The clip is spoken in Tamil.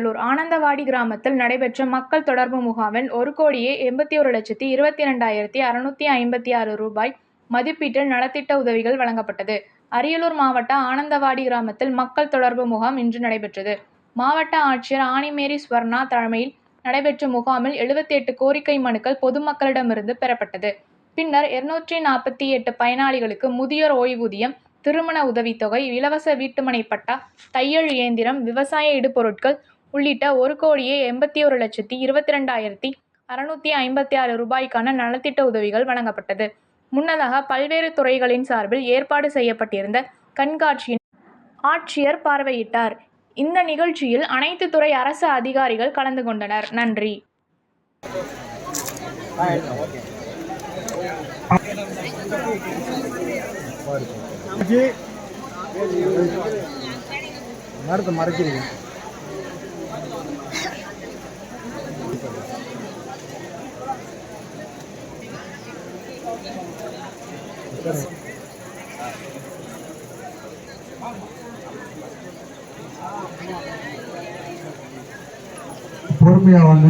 அரியலூர் ஆனந்தவாடி கிராமத்தில் நடைபெற்ற மக்கள் தொடர்பு முகாமில் 1,81,22,656 ரூபாய் மதிப்பீட்டில் நலத்திட்ட உதவிகள் வழங்கப்பட்டது. அரியலூர் மாவட்ட ஆனந்தவாடி கிராமத்தில் மக்கள் தொடர்பு முகாம் இன்று நடைபெற்றது. மாவட்ட ஆட்சியர் ஆனிமேரி ஸ்வர்ணா தலைமையில் நடைபெற்ற முகாமில் 78 கோரிக்கை மனுக்கள் பொதுமக்களிடமிருந்து பெறப்பட்டது. பின்னர் 248 பயனாளிகளுக்கு முதியோர் ஓய்வூதியம், திருமண உதவித்தொகை, இலவச வீட்டுமனை பட்டா, தையல் இயந்திரம், விவசாய இடுபொருட்கள் உள்ளிட்ட 1,81,22,656 ரூபாய்க்கான நலத்திட்ட உதவிகள் வழங்கப்பட்டது. முன்னதாக பல்வேறு துறைகளின் சார்பில் ஏற்பாடு செய்யப்பட்டிருந்த கண்காட்சியினை ஆட்சியர் பார்வையிட்டார். இந்த நிகழ்ச்சியில் அனைத்து துறை அரசு அதிகாரிகள் கலந்து கொண்டனர். நன்றி. பொறுமையா வந்து